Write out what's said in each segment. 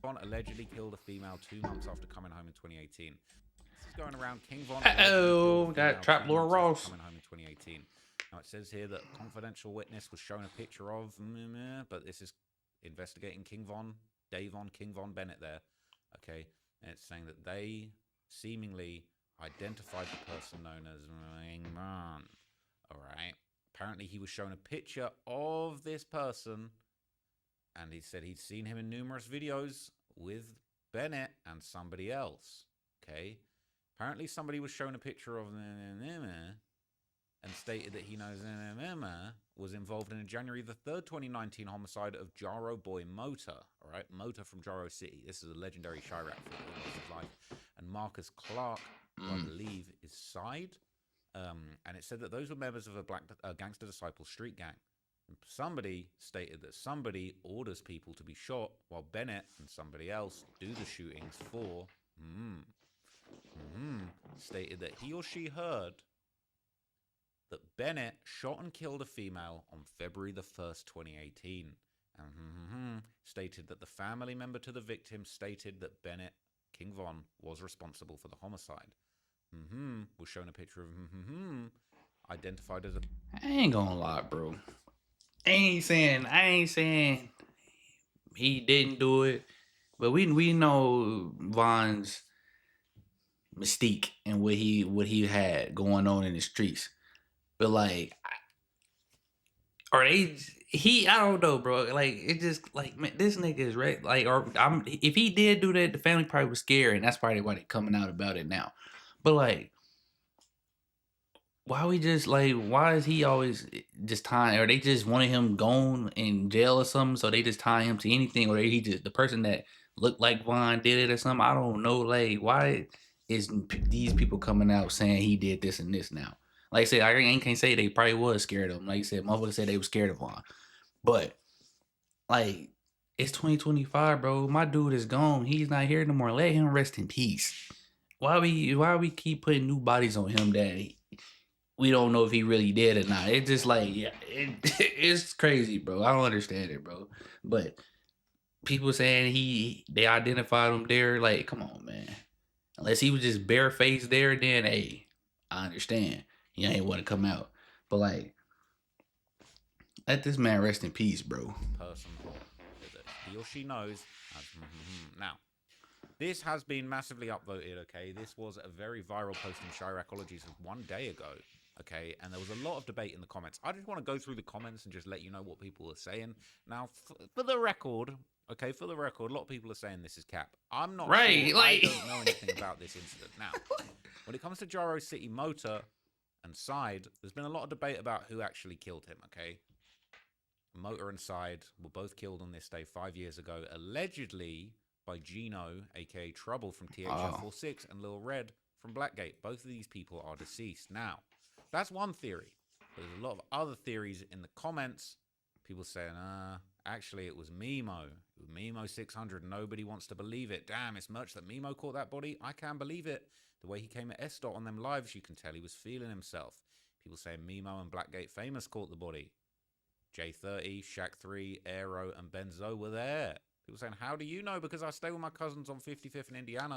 Von allegedly killed a female 2 months after coming home in 2018. This is going around. King Von allegedly killed a that female Trap 2 Lord months after Ross. coming home in 2018. Now, it says here that confidential witness was shown a picture of, but this is investigating King Von, Davon, King Von Bennett there. Okay, and it's saying that they seemingly identified the person known as Mingman. All right. Apparently, he was shown a picture of this person, and he said he'd seen him in numerous videos with Bennett and somebody else. Okay. Apparently, somebody was shown a picture of and stated that he knows was involved in a January the 3rd, 2019 homicide of Jaro Boy Motor. All right, Motor from Jaro City. This is a legendary Chirac figure in his life. And Marcus Clark, who I believe is Side. And it said that those were members of a black gangster disciple street gang. And somebody stated that somebody orders people to be shot while Bennett and somebody else do the shootings for stated that he or she heard that Bennett shot and killed a female on February the 1st, 2018. And stated that the family member to the victim stated that Bennett, King Von, was responsible for the homicide. Was shown a picture of identified as a... I ain't gonna lie, bro. I ain't saying he didn't do it, but we know Von's mystique and what he had going on in the streets. But like, are they? I don't know, bro. Like, it just like, man, this nigga is right. Like, if he did do that, the family probably was scared, and that's probably why they're coming out about it now. But like, why is he always just tying? Or they just wanted him gone in jail or something, so they just tie him to anything, or he just the person that looked like Von did it or something. I don't know. Like, why is these people coming out saying he did this and this now? Like I said, I can't say they probably was scared of him. Like I said, motherfuckers said they were scared of Von. But like, it's 2025, bro. My dude is gone. He's not here no more. Let him rest in peace. Why we keep putting new bodies on him that we don't know if he really did or not? It's just like, yeah, it's crazy, bro. I don't understand it, bro. But people saying they identified him there, like, come on, man. Unless he was just barefaced there, then hey, I understand. He ain't want to come out. But like, let this man rest in peace, bro. Person that he or she knows as now. This has been massively upvoted, okay? This was a very viral post in Chiracologies of 1 day ago, okay? And there was a lot of debate in the comments. I just want to go through the comments and just let you know what people are saying. Now, for the record, okay, a lot of people are saying this is cap. I'm not right, sure. like... I don't know anything about this incident. Now, when it comes to Jaro City Motor and Side, there's been a lot of debate about who actually killed him, okay? Motor and Side were both killed on this day 5 years ago, allegedly by Gino, aka Trouble from THF46, and Lil Red from Blackgate. Both of these people are deceased. Now, that's one theory. But there's a lot of other theories in the comments. People saying, actually, it was Mimo. It was Mimo 600. Nobody wants to believe it. Damn, it's merch that Mimo caught that body. I can't believe it. The way he came at S. on them lives, you can tell he was feeling himself. People saying Mimo and Blackgate Famous caught the body. J30, Shaq 3, Aero, and Benzo were there. People saying, how do you know? Because I stay with my cousins on 55th in Indiana.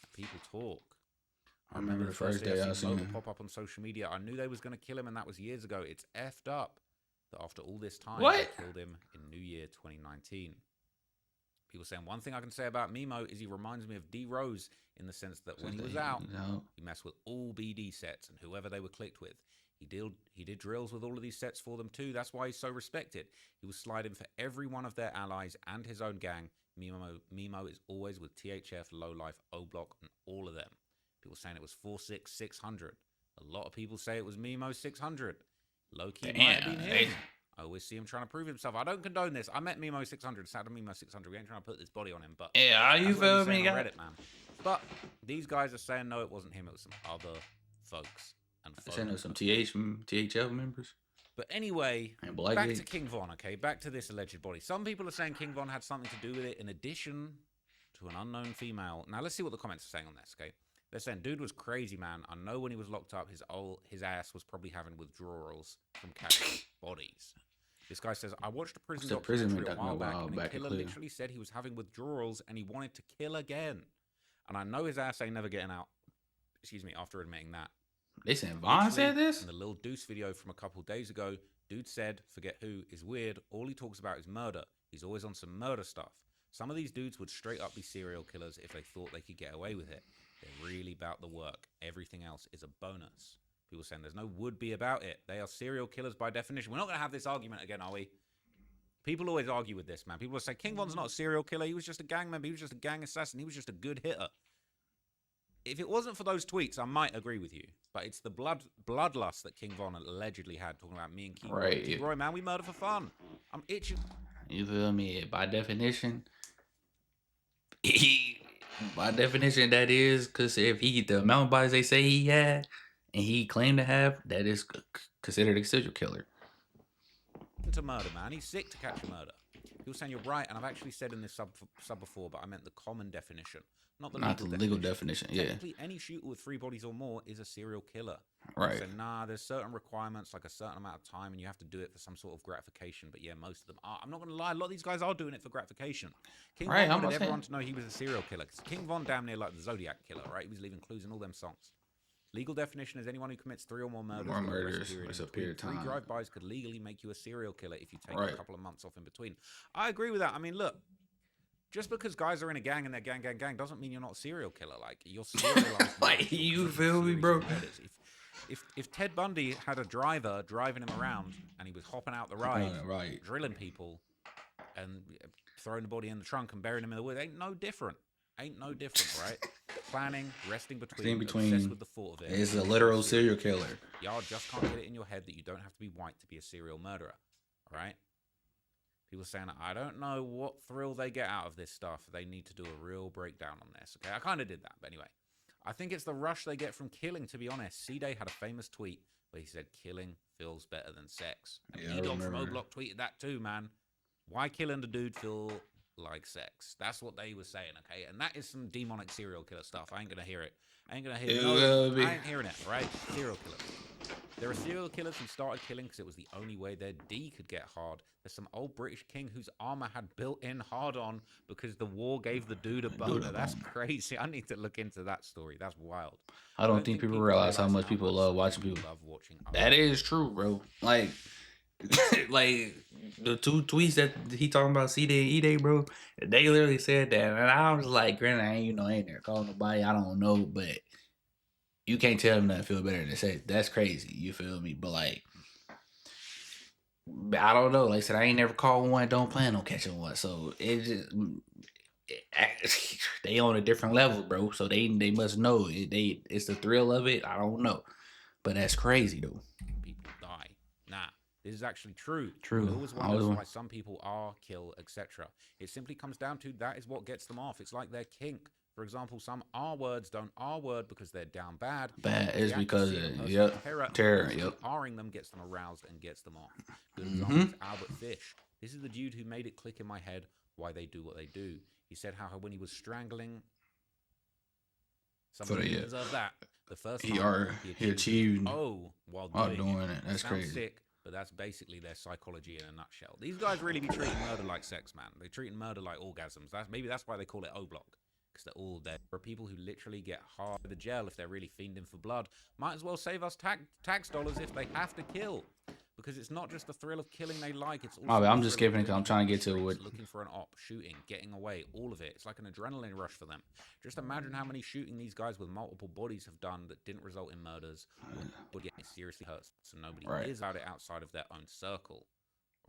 And people talk. I remember the first day I seen Motor pop up on social media. I knew they was going to kill him, and that was years ago. It's effed up that after all this time, they killed him in New Year 2019. People saying, one thing I can say about Mimo is he reminds me of D. Rose in the sense that when he was out, he messed with all BD sets and whoever they were clicked with. He did drills with all of these sets for them too. That's why he's so respected. He was sliding for every one of their allies and his own gang. Mimo is always with THF, Low Life, O Block, and all of them. People saying it was 4-6, 600. A lot of people say it was Mimo 600. Low key might have been him. I always see him trying to prove himself. I don't condone this. I met Mimo 600. Sat on Mimo 600. We ain't trying to put this body on him, but yeah, you feel me? Reddit, man. But these guys are saying no, it wasn't him. It was some other folks. Saying there's some THF members. But anyway, back to King Von, okay? Back to this alleged body. Some people are saying King Von had something to do with it in addition to an unknown female. Now, let's see what the comments are saying on this, okay? They're saying, dude was crazy, man. I know when he was locked up, his ass was probably having withdrawals from catching bodies. This guy says, I watched a prison What's the prison documentary a while back, and the back killer literally said he was having withdrawals and he wanted to kill again. And I know his ass ain't never getting out, excuse me, after admitting that. They said Vaughn said this? In the Lil Deuce video from a couple days ago, dude said, forget who, is weird. All he talks about is murder. He's always on some murder stuff. Some of these dudes would straight up be serial killers if they thought they could get away with it. They're really about the work. Everything else is a bonus. People saying there's no would-be about it. They are serial killers by definition. We're not going to have this argument again, are we? People always argue with this, man. People will say, King Von's not a serial killer. He was just a gang member. He was just a gang assassin. He was just a good hitter. If it wasn't for those tweets, I might agree with you. But it's the bloodlust that King Von allegedly had, talking about me and Key right. Key Roy, man, we murder for fun. I'm itching. You feel me? By definition, by definition, that is, because if the amount of bodies they say he had and he claimed to have, that is considered a serial killer. To murder, man. He's sick to catch a murder. People saying you're right, and I've actually said in this sub before, but I meant the common definition, not the legal definition. Yeah. Technically, any shooter with 3 bodies or more is a serial killer. Right. So nah, there's certain requirements, like a certain amount of time, and you have to do it for some sort of gratification. But yeah, most of them are. I'm not gonna lie, a lot of these guys are doing it for gratification. King Von wanted everyone to know he was a serial killer. King Von damn near like the Zodiac killer, right? He was leaving clues in all them songs. Legal definition is anyone who commits 3 or more murders. It's a period of time. 3 drive-bys could legally make you a serial killer if you take a couple of months off in between. I agree with that. I mean, look, just because guys are in a gang and they're gang doesn't mean you're not a serial killer. Like, you're serialized. Like, you feel me, bro? If Ted Bundy had a driver driving him around and he was hopping out the ride, drilling people and throwing the body in the trunk and burying him in the woods, ain't no different, right? Planning, resting between, obsessed with the thought of it. It's a literal serial killer. Y'all just can't get it in your head that you don't have to be white to be a serial murderer, all right? People saying, I don't know what thrill they get out of this stuff. They need to do a real breakdown on this, okay? I kind of did that, but anyway. I think it's the rush they get from killing, to be honest. C-Day had a famous tweet where he said, killing feels better than sex. And E-Dog from O-Block tweeted that too, man. Why killing the dude feel like sex? That's what they were saying, okay? And that is some demonic serial killer stuff. I ain't gonna hear it. I ain't hearing it, right? Serial killers. There are serial killers who started killing because it was the only way their D could get hard. There's some old British king whose armor had built-in hard-on because the war gave the dude a boner. That's crazy. I need to look into that story. That's wild. I don't think people realize how much people love watching people. That is true, bro. Like, like the 2 tweets that he talking about C-Day and E-Day, bro, they literally said that, and I was like, granted, I ain't there calling nobody, I don't know, but you can't tell them nothing feel better than sex. That's crazy, you feel me? But like, I don't know. Like I said, I ain't never caught one, don't plan on catching one, so it just they on a different level, bro. So they must know it. It's the thrill of it. I don't know, but that's crazy though. People die. Nah. This is actually true. True. I always wonder why some people are killed, etc. It simply comes down to that is what gets them off. It's like their kink. For example, some R words don't R word because they're down bad. Bad is because of terror. R'ing them gets them aroused and gets them off. Good example is Albert Fish. This is the dude who made it click in my head why they do what they do. He said how when he was strangling somebody who deserved that, the first time he achieved while doing it. That's crazy. Sick. But that's basically their psychology in a nutshell. These guys really be treating murder like sex, man. They're treating murder like orgasms. Maybe that's why they call it O-Block. Because they're all dead. There are people who literally get hard to the jail if they're really fiending for blood. Might as well save us tax dollars if they have to kill. Because it's not just the thrill of killing they like. It's also I'm just skipping it because I'm trying to get to it. Looking for an op, shooting, getting away, all of it. It's like an adrenaline rush for them. Just imagine how many shooting these guys with multiple bodies have done that didn't result in murders, but yet it seriously hurts. So nobody hears about it outside of their own circle,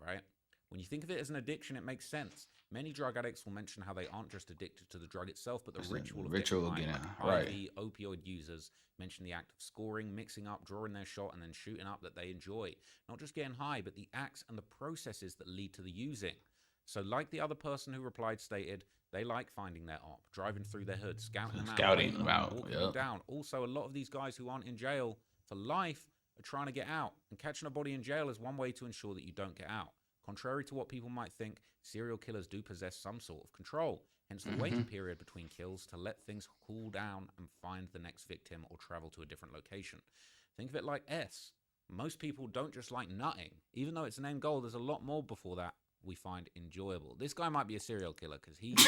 right? When you think of it as an addiction, it makes sense. Many drug addicts will mention how they aren't just addicted to the drug itself, but the ritual of getting high. Like IV, opioid users mention the act of scoring, mixing up, drawing their shot, and then shooting up that they enjoy. Not just getting high, but the acts and the processes that lead to the using. So like the other person who replied stated, they like finding their op, driving through their hood, scouting them out, walking them down. Also, a lot of these guys who aren't in jail for life are trying to get out, and catching a body in jail is one way to ensure that you don't get out. Contrary to what people might think, serial killers do possess some sort of control, hence the waiting period between kills to let things cool down and find the next victim or travel to a different location. Think of it like S. Most people don't just like nutting. Even though it's an end goal, there's a lot more before that we find enjoyable. This guy might be a serial killer because he knows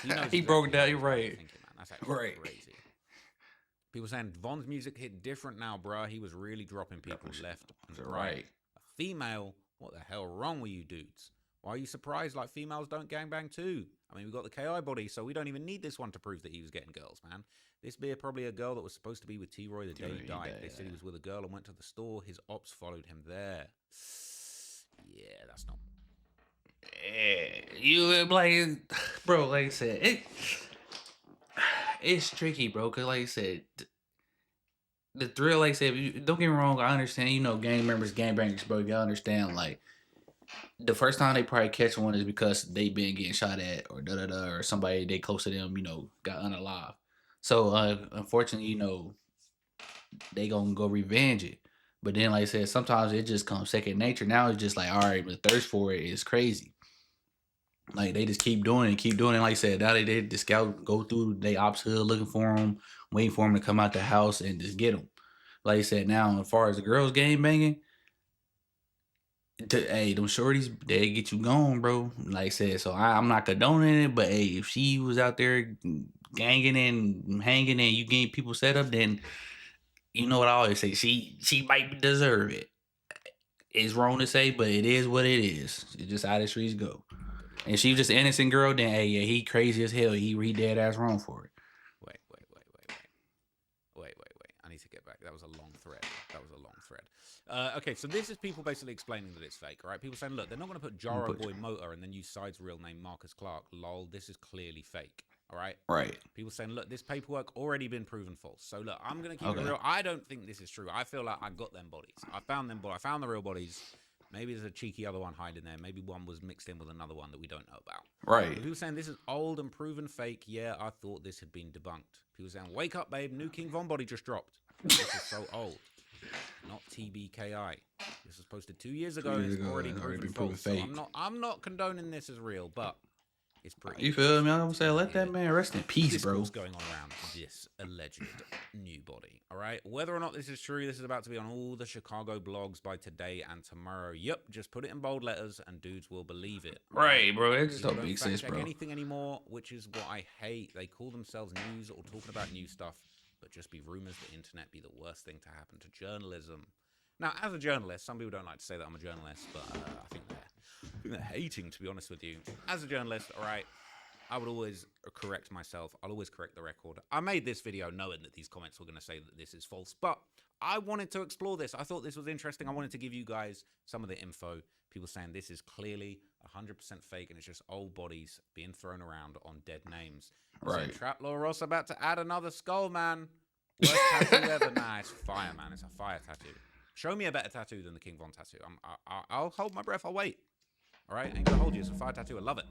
He exactly broke down. how You're he's right. thinking, man. That's actually Right. crazy. People saying Von's music hit different now, bruh. He was really dropping people left and right. A female? What the hell wrong with you dudes? Why are you surprised like females don't gangbang too? I mean, we got the KI body, so we don't even need this one to prove that he was getting girls, man. This beer probably a girl that was supposed to be with T-Roy the day he died. They said he was with a girl and went to the store. His ops followed him there. Yeah, that's not... Yeah, you like, bro, like I said, it's tricky, bro, because like I said, the thrill, like I said, don't get me wrong, I understand, you know, gang members, gang bangers, bro, you understand, like, the first time they probably catch one is because they been getting shot at or da-da-da, or somebody they close to them, you know, got unalive. So, unfortunately, you know, they gonna go revenge it. But then, like I said, sometimes it just comes second nature. Now it's just like, all right, the thirst for it is crazy. Like they just keep doing it, keep doing it. Like I said, now they the scout go through they ops hood looking for them, waiting for them to come out the house and just get them. Like I said, now as far as the girls game banging, hey, them shorties they get you going, bro. Like I said, so I'm not condoning it, but hey, if she was out there ganging and hanging and you getting people set up, then you know what I always say, she might deserve it. It's wrong to say, but it is what it is. It's just how the streets go. And she was just an innocent girl, then hey, yeah, he crazy as hell. He dead ass wrong for it. Wait. I need to get back. That was a long thread. Okay, so this is people basically explaining that it's fake, right? People saying, look, they're not going to put Jaro Boy Motor and then use Side's real name, Marcus Clark. Lol, this is clearly fake, all right? Right. People saying, look, this paperwork already been proven false. So, look, I'm going to keep it real. I don't think this is true. I feel like I got them bodies. I found them, but I found the real bodies. Maybe there's a cheeky other one hiding there. Maybe one was mixed in with another one that we don't know about. Right. People saying this is old and proven fake. Yeah, I thought this had been debunked. People saying, wake up, babe. New King Von body just dropped. This is so old. Not TBKI. This was posted 2 years ago. And it's already proven false. Fake. So I'm not condoning this as real, but it's pretty. You feel me? I'm gonna say, let that man rest in peace, bro. What's going on around this alleged new body? All right. Whether or not this is true, this is about to be on all the Chicago blogs by today and tomorrow. Yep. Just put it in bold letters, and dudes will believe it. Right, bro. It just don't make sense, bro. Anything anymore, which is what I hate. They call themselves news or talking about new stuff, but just be rumors. The internet be the worst thing to happen to journalism. Now, as a journalist, some people don't like to say that I'm a journalist, but I think they're hating, to be honest with you. As a journalist, all right, I would always correct myself. I'll always correct the record. I made this video knowing that these comments were going to say that this is false, but I wanted to explore this. I thought this was interesting. I wanted to give you guys some of the info. People saying this is clearly 100% fake and it's just old bodies being thrown around on dead names. Right. Trap Law Ross about to add another skull, man. Worst tattoo ever. Nah, it's fire, man. It's a fire tattoo. Show me a better tattoo than the King Von tattoo. I'll hold my breath. I'll wait. All right? I ain't gonna hold you. It's a fire tattoo. I love it.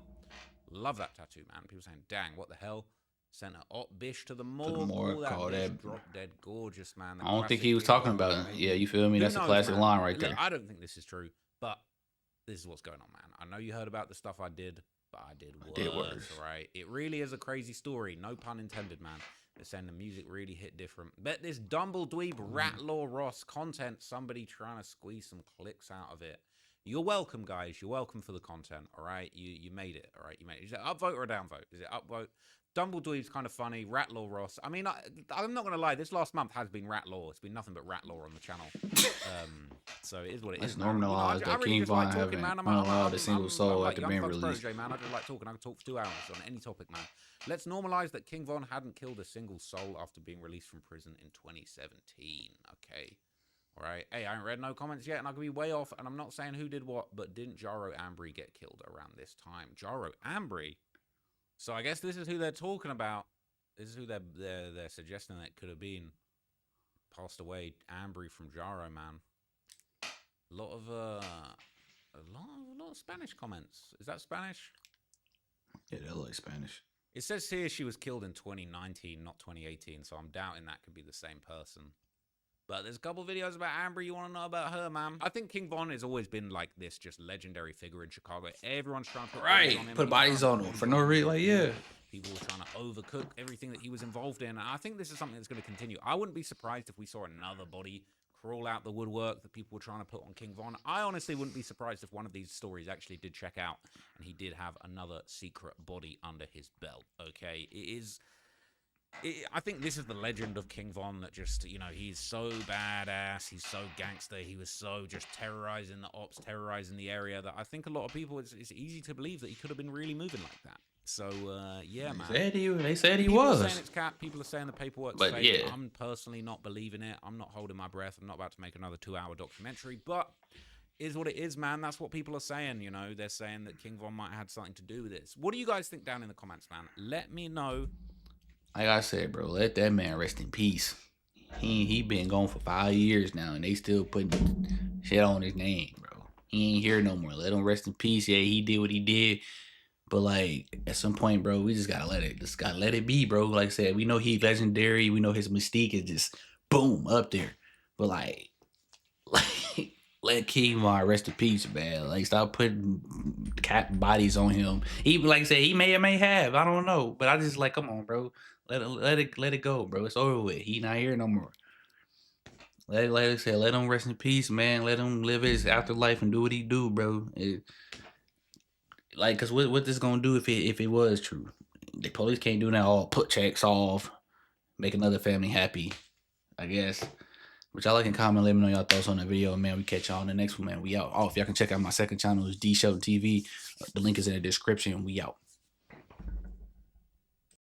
Love that tattoo, man. People saying, dang, what the hell? Sent an op bish to the morgue. That drop dead gorgeous, man. I don't think he was talking about it. Yeah, you feel me? That's a classic line right there. Look, I don't think this is true, but this is what's going on, man. I know you heard about the stuff I did, but I did worse. Right? It really is a crazy story. No pun intended, man. They're saying the music really hit different. Bet this Dumbledweeb Ratlaw Ross content, somebody trying to squeeze some clicks out of it. You're welcome, guys. You're welcome for the content, all right? You made it, all right? You made it. Is it upvote or a downvote? Is it upvote? Dumbledweeb's kind of funny. Ratlaw Ross. I mean, I'm not going to lie. This last month has been Ratlaw. It's been nothing but Ratlaw on the channel. So it is what it is. It's normalized that King Von having unallowed a single soul after being released. Man, I just like talking. I can talk for 2 hours on any topic, man. Let's normalize that King Von hadn't killed a single soul after being released from prison in 2017. Okay. All right. Hey, I haven't read no comments yet, and I could be way off, and I'm not saying who did what, but didn't Jaro Ambry get killed around this time? Jaro Ambry? So I guess this is who they're talking about. This is who they're suggesting that could have been. Passed away, Ambry from Jaro, man. A lot of Spanish comments. Is that Spanish? Yeah, they like Spanish. It says here she was killed in 2019, not 2018, so I'm doubting that could be the same person. But there's a couple videos about Ambry you want to know about her, man. I think King Von has always been like this just legendary figure in Chicago. Everyone's trying to put bodies on him for no reason. Like, yeah. People were trying to overcook everything that he was involved in. And I think this is something that's going to continue. I wouldn't be surprised if we saw another body crawl out the woodwork that people were trying to put on King Von. I honestly wouldn't be surprised if one of these stories actually did check out and he did have another secret body under his belt, okay? I think this is the legend of King Von, that just, you know, he's so badass, he's so gangster, he was so just terrorizing the ops, terrorizing the area, that I think a lot of people, it's easy to believe that he could have been really moving like that. So, yeah, man. They said he People was. are saying it's cap. People are saying the paperwork's But fake. yeah. I'm personally not believing it. I'm not holding my breath. I'm not about to make another 2-hour documentary. But is what it is, man. That's what people are saying, you know. They're saying that King Von might have had something to do with this. What do you guys think down in the comments, man? Let me know. Like I said, bro, let that man rest in peace. He been gone for 5 years now, and they still putting shit on his name, bro. He ain't here no more. Let him rest in peace. Yeah, he did what he did. But like at some point, bro, we just gotta let it be, bro. Like I said, we know he's legendary. We know his mystique is just boom up there. But like let Kevon rest in peace, man. Like stop putting cat bodies on him. He like I said, he may or may have. I don't know. But I just like, come on, bro. Let it go, bro. It's over with. He not here no more. Like I said, let him rest in peace, man. Let him live his afterlife and do what he do, bro. Like, cause what this gonna do if it was true? The police can't do that. All put checks off, make another family happy, I guess. But y'all like and comment, let me know y'all thoughts on the video, man. We catch y'all on the next one, man. We out. Oh, if y'all can check out my second channel, is D.SHELTON TV. The link is in the description. We out.